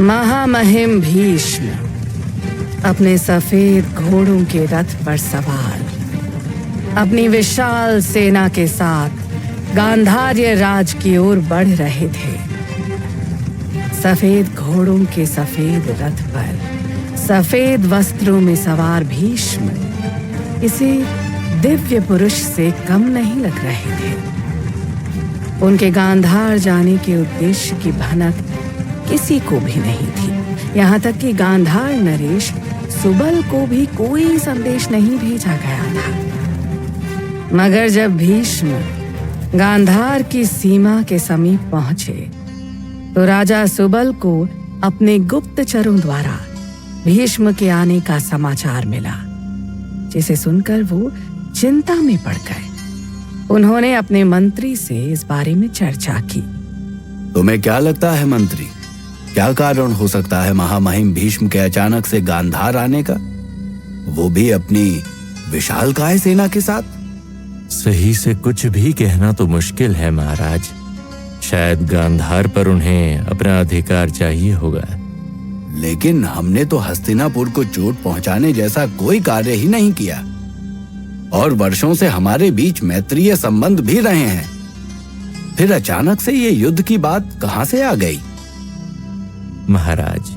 महामहिम भीष्म अपने सफेद घोड़ों के रथ पर सवार अपनी विशाल सेना के साथ गांधार्य राज की ओर बढ़ रहे थे। सफेद घोड़ों के सफेद रथ पर सफेद वस्त्रों में सवार भीष्म किसी दिव्य पुरुष से कम नहीं लग रहे थे। उनके गांधार जाने के उद्देश्य की भनक किसी को भी नहीं थी। यहाँ तक कि गांधार नरेश सुबल को भी कोई संदेश नहीं भेजा गया था। मगर जब भीष्म गांधार की सीमा के समीप पहुंचे तो राजा सुबल को अपने गुप्तचरों द्वारा भीष्म के आने का समाचार मिला, जिसे सुनकर वो चिंता में पड़ गए। उन्होंने अपने मंत्री से इस बारे में चर्चा की। तुम्हें क्या लगता है मंत्री, क्या कारण हो सकता है महामहिम भीष्म के अचानक से गांधार आने का, वो भी अपनी विशालकाय सेना के साथ? सही से कुछ भी कहना तो मुश्किल है महाराज। शायद गांधार पर उन्हें अपना अधिकार चाहिए होगा। लेकिन हमने तो हस्तिनापुर को चोट पहुंचाने जैसा कोई कार्य ही नहीं किया, और वर्षों से हमारे बीच मैत्रीय संबंध भी रहे हैं। फिर अचानक से ये युद्ध की बात कहां से आ गई? महाराज,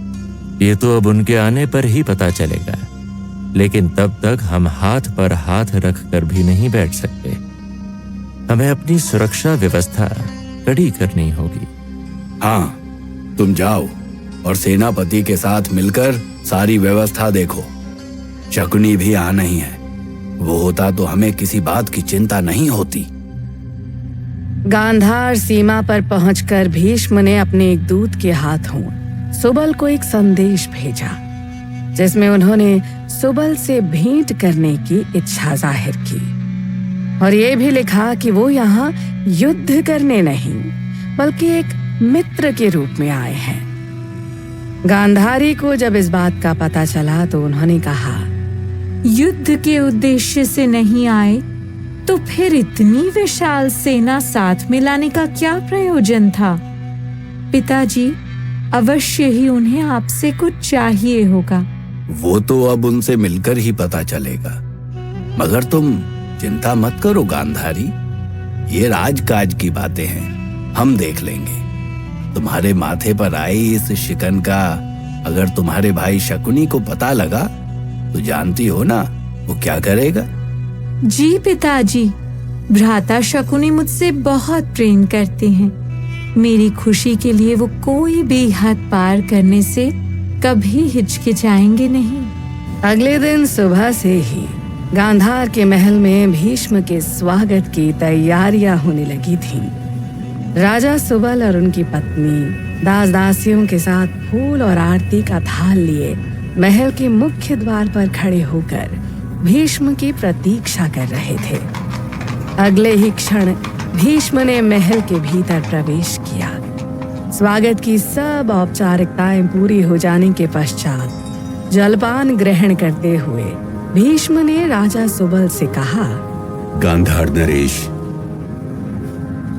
ये तो अब उनके आने पर ही पता चलेगा, लेकिन तब तक हम हाथ पर हाथ रख कर भी नहीं बैठ सकते। हमें अपनी सुरक्षा व्यवस्था कड़ी करनी होगी। हाँ, तुम जाओ और सेनापति के साथ मिलकर सारी व्यवस्था देखो। शकुनी भी आ नहीं है, वो होता तो हमें किसी बात की चिंता नहीं होती। गांधार सीमा पर पहुंचकर भीष्म ने अपने एक दूत के हाथों सुबल को एक संदेश भेजा, जिसमें उन्होंने सुबल से भेंट करने की इच्छा जाहिर की और ये भी लिखा कि वो यहाँ युद्ध करने नहीं बल्कि एक मित्र के रूप में आए हैं। गांधारी को जब इस बात का पता चला तो उन्होंने कहा, युद्ध के उद्देश्य से नहीं आए तो फिर इतनी विशाल सेना साथ में लाने का क्या प्रयोजन था? पिताजी, अवश्य ही उन्हें आपसे कुछ चाहिए होगा। वो तो अब उनसे मिलकर ही पता चलेगा। मगर तुम चिंता मत करो गांधारी, ये राजकाज की बातें हैं, हम देख लेंगे। तुम्हारे माथे पर आई इस शिकन का अगर तुम्हारे भाई शकुनी को पता लगा तो जानती हो ना वो क्या करेगा। जी पिताजी, भ्राता शकुनी मुझसे बहुत प्रेम करते हैं। मेरी खुशी के लिए वो कोई भी हद पार करने से कभी हिचकिचाएंगे नहीं। अगले दिन सुबह से ही गांधार के महल में भीष्म के स्वागत की तैयारियां होने लगी थीं। राजा सुबल और उनकी पत्नी दास दासियों के साथ फूल और आरती का थाल लिए महल के मुख्य द्वार पर खड़े होकर भीष्म की प्रतीक्षा कर रहे थे। अगले ही क्षण भीष्म ने महल के भीतर प्रवेश किया। स्वागत की सब औपचारिकताएं पूरी हो जाने के पश्चात जलपान ग्रहण करते हुए भीष्म ने राजा सुबल से कहा, गांधार नरेश,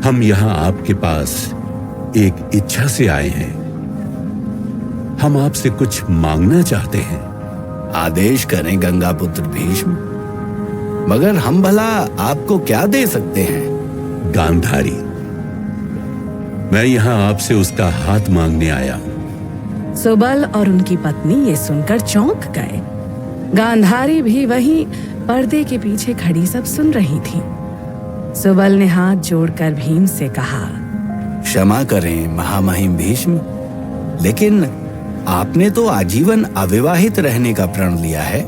हम यहाँ आपके पास एक इच्छा से आए हैं। हम आपसे कुछ मांगना चाहते हैं। आदेश करें गंगापुत्र भीष्म, मगर हम भला आपको क्या दे सकते हैं? गांधारी, मैं यहाँ आपसे उसका हाथ मांगने आया। सुबल और उनकी पत्नी ये सुनकर चौंक गए। गांधारी भी वहीं पर्दे के पीछे खड़ी सब सुन रही थी। सुबल ने हाथ जोड़कर भीम से कहा, क्षमा करें महामहिम भीष्म, लेकिन आपने तो आजीवन अविवाहित रहने का प्रण लिया है।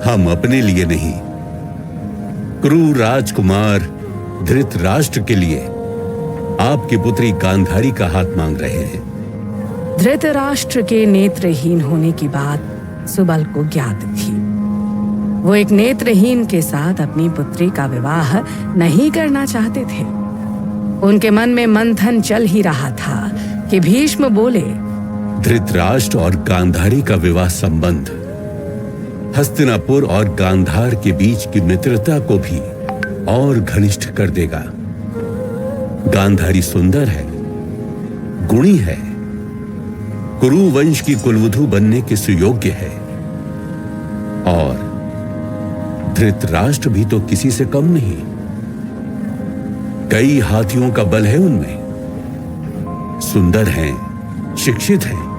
हम अपने लिए नहीं, क्रूर राजकुमार धृतराष्ट्र के लिए आपकी पुत्री गांधारी का हाथ मांग रहे हैं। धृतराष्ट्र के नेत्रहीन होने की बात सुबल को ज्ञात थी। वो एक नेत्रहीन के साथ अपनी पुत्री का विवाह नहीं करना चाहते थे। उनके मन में मंथन चल ही रहा था कि भीष्म बोले, धृतराष्ट्र और गांधारी का विवाह संबंध हस्तिनापुर और गांधार के बीच की मित्रता को भी और घनिष्ठ कर देगा। गांधारी सुंदर है, गुणी है, कुरु वंश की कुलवधू बनने के सुयोग्य है, और धृतराष्ट्र भी तो किसी से कम नहीं। कई हाथियों का बल है उनमें, सुंदर हैं, शिक्षित हैं।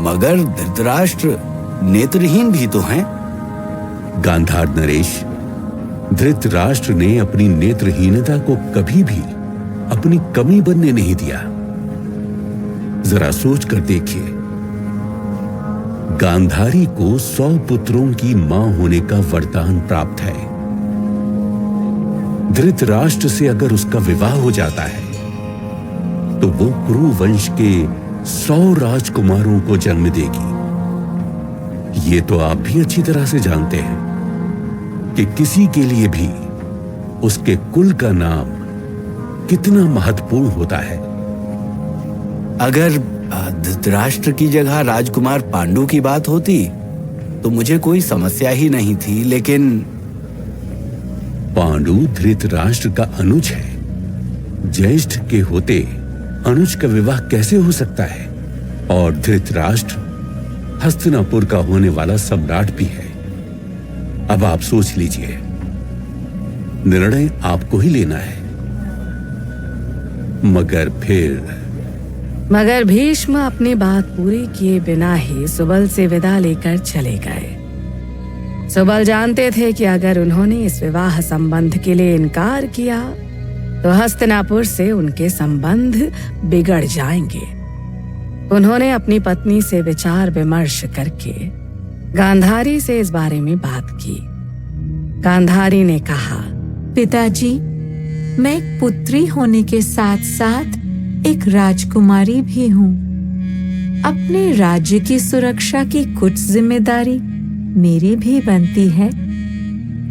मगर धृतराष्ट्र नेत्रहीन भी तो हैं। गांधार नरेश, धृतराष्ट्र ने अपनी नेत्रहीनता को कभी भी अपनी कमी बनने नहीं दिया। जरा सोच कर देखिए, गांधारी को 100 पुत्रों की मां होने का वरदान प्राप्त है। धृतराष्ट्र से अगर उसका विवाह हो जाता है तो वो कुरु वंश के 100 राजकुमारों को जन्म देगी। ये तो आप भी अच्छी तरह से जानते हैं कि किसी के लिए भी उसके कुल का नाम कितना महत्वपूर्ण होता है। अगर धृतराष्ट्र की जगह राजकुमार पांडु की बात होती तो मुझे कोई समस्या ही नहीं थी, लेकिन पांडु धृतराष्ट्र का अनुज है। ज्येष्ठ के होते अनुज का विवाह कैसे हो सकता है? और धृतराष्ट्र हस्तिनापुर का होने वाला सम्राट भी है। अब आप सोच लीजिए, निर्णय आपको ही लेना है। मगर भीष्म अपनी बात पूरी किए बिना ही सुबल से विदा लेकर चले गए। सुबल जानते थे कि अगर उन्होंने इस विवाह संबंध के लिए इनकार किया तो हस्तिनापुर से उनके संबंध बिगड़ जाएंगे। उन्होंने अपनी पत्नी से विचार विमर्श करके गांधारी से इस बारे में बात की। गांधारी ने कहा, पिताजी, मैं एक पुत्री होने के साथ साथ एक राजकुमारी भी हूँ। अपने राज्य की सुरक्षा की कुछ जिम्मेदारी मेरी भी बनती है।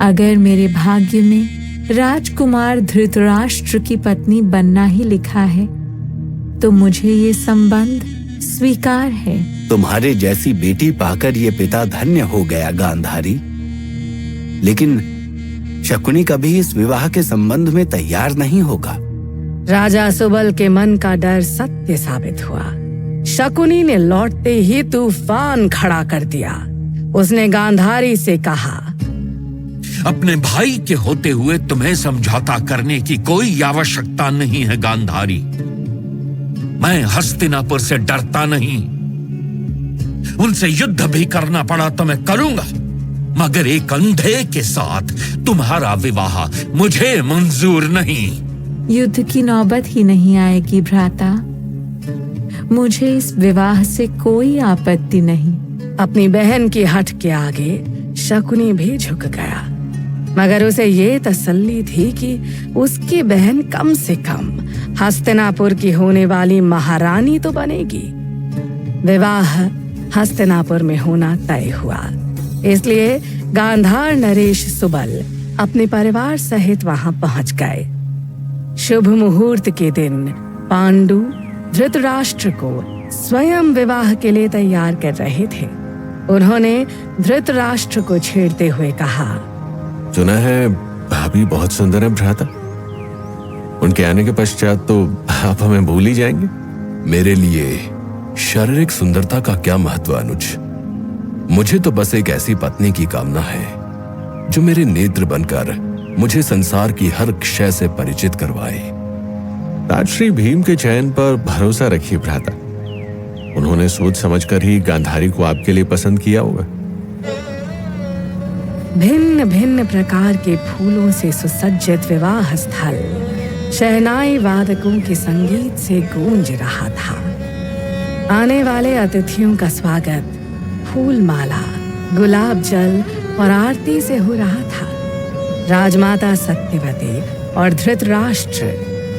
अगर मेरे भाग्य में राजकुमार धृतराष्ट्र की पत्नी बनना ही लिखा है तो मुझे ये संबंध स्वीकार है। तुम्हारे जैसी बेटी पाकर ये पिता धन्य हो गया गांधारी। लेकिन शकुनी कभी इस विवाह के संबंध में तैयार नहीं होगा। राजा सुबल के मन का डर सत्य साबित हुआ। शकुनी ने लौटते ही तूफान खड़ा कर दिया। उसने गांधारी से कहा, अपने भाई के होते हुए तुम्हें समझौता करने की कोई आवश्यकता नहीं है गांधारी। मैं हस्तिनापुर से डरता नहीं। उनसे युद्ध भी करना पड़ा तो मैं करूंगा, मगर एक अंधे के साथ तुम्हारा विवाह मुझे मंजूर नहीं। युद्ध की नौबत ही नहीं आएगी भ्राता। मुझे इस विवाह से कोई आपत्ति नहीं। अपनी बहन की हठ के आगे शकुनी भी झुक गया, मगर उसे ये तसल्ली थी कि उसकी बहन कम से कम हस्तिनापुर की होने वाली महारानी तो बनेगी। विवाह हस्तिनापुर में होना तय हुआ, इसलिए गांधार नरेश सुबल अपने परिवार सहित वहां पहुंच गए। शुभ मुहूर्त के दिन पांडु धृतराष्ट्र को स्वयं विवाह के लिए तैयार कर रहे थे। उन्होंने धृतराष्ट्र को छेड़ते हुए कहा, सुना है भाभी बहुत सुंदर है भ्राता। उनके आने के पश्चात तो आप हमें भूल ही जाएंगे। मेरे लिए शारीरिक सुंदरता का क्या महत्व अनुज। मुझे तो बस एक ऐसी पत्नी की कामना है जो मेरे नेत्र बनकर मुझे संसार की हर क्षय से परिचित करवाए। राजश्री भीम के चयन पर भरोसा रखिए भ्राता। उन्होंने सोच समझकर ही गांधारी को आपके लिए पसंद किया होगा। भिन्न भिन्न प्रकार के फूलों से सुसज्जित विवाह स्थल शहनाई वादकों के संगीत से गूंज रहा था। आने वाले अतिथियों का स्वागत फूल माला, गुलाब जल और आरती से हो रहा था। राजमाता सत्यवती और धृतराष्ट्र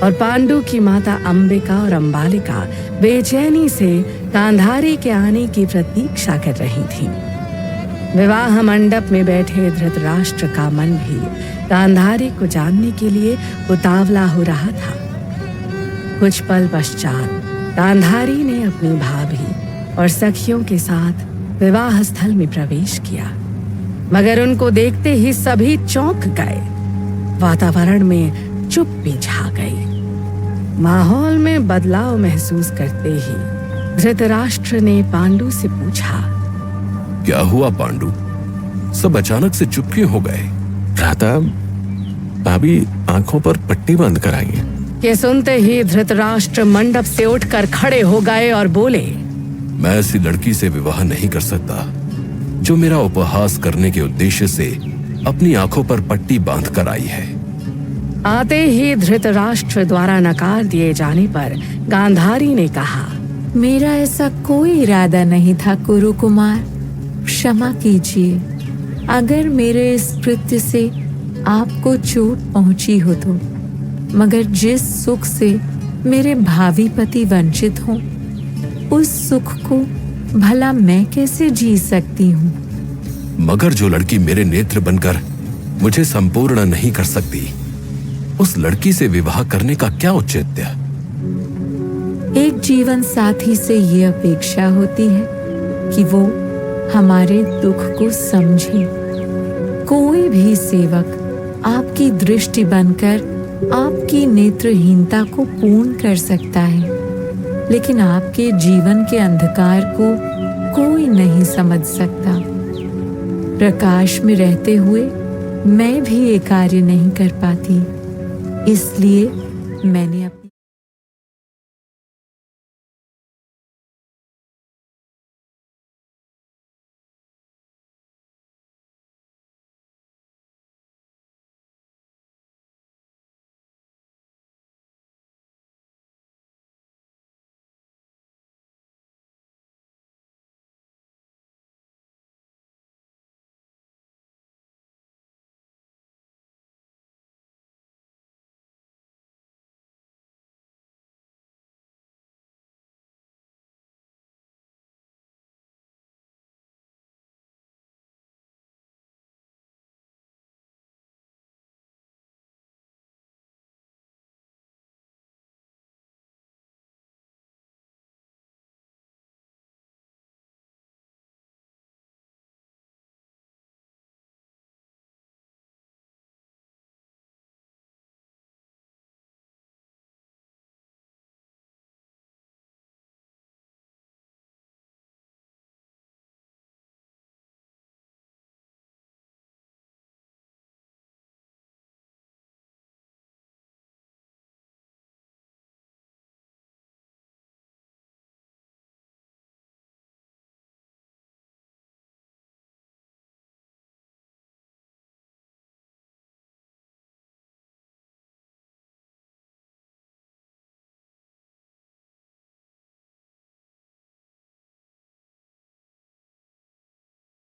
और पांडु की माता अंबिका और अंबालिका बेचैनी से गांधारी के आने की प्रतीक्षा कर रही थीं। विवाह मंडप में बैठे धृतराष्ट्र का मन भी गांधारी को जानने के लिए उतावला हो रहा था। कुछ पल पश्चात गांधारी ने अपनी भाभी और सखियों के साथ विवाह स्थल में प्रवेश किया, मगर उनको देखते ही सभी चौंक गए। वातावरण में चुप्पी छा गई। माहौल में बदलाव महसूस करते ही धृतराष्ट्र ने पांडु से पूछा, क्या हुआ पांडु? सब अचानक से चुप क्यों हो गए? भ्राता, भाभी आंखों पर पट्टी बंद कराइए। ये सुनते ही धृतराष्ट्र मंडप से उठकर खड़े हो गए और बोले, मैं ऐसी लड़की से विवाह नहीं कर सकता जो मेरा उपहास करने के उद्देश्य से अपनी आंखों पर पट्टी बांध कर आई है। आते ही धृतराष्ट्र द्वारा नकार दिए जाने पर गांधारी ने कहा, मेरा ऐसा कोई इरादा नहीं था कुरु कुमार, क्षमा कीजिए। अगर मेरे इस कृत्य से आपको चोट पहुंची हो तो, मगर जिस सुख से मेरे भावी पति वंचित हों, उस सुख को भला मैं कैसे जी सकती हूँ? मगर जो लड़की मेरे नेत्र बनकर मुझे संपूर्ण नहीं कर सकती, उस लड़की से विवाह करने का क्या औचित्य? एक जीवन साथी से ये अपेक्षा होती है कि वो हमारे दुख को समझे। कोई भी सेवक आपकी दृष्टि बनकर आपकी नेत्रहीनता को पूर्ण कर सकता है, लेकिन आपके जीवन के अंधकार को कोई नहीं समझ सकता। प्रकाश में रहते हुए मैं भी ये कार्य नहीं कर पाती, इसलिए मैंने अपनी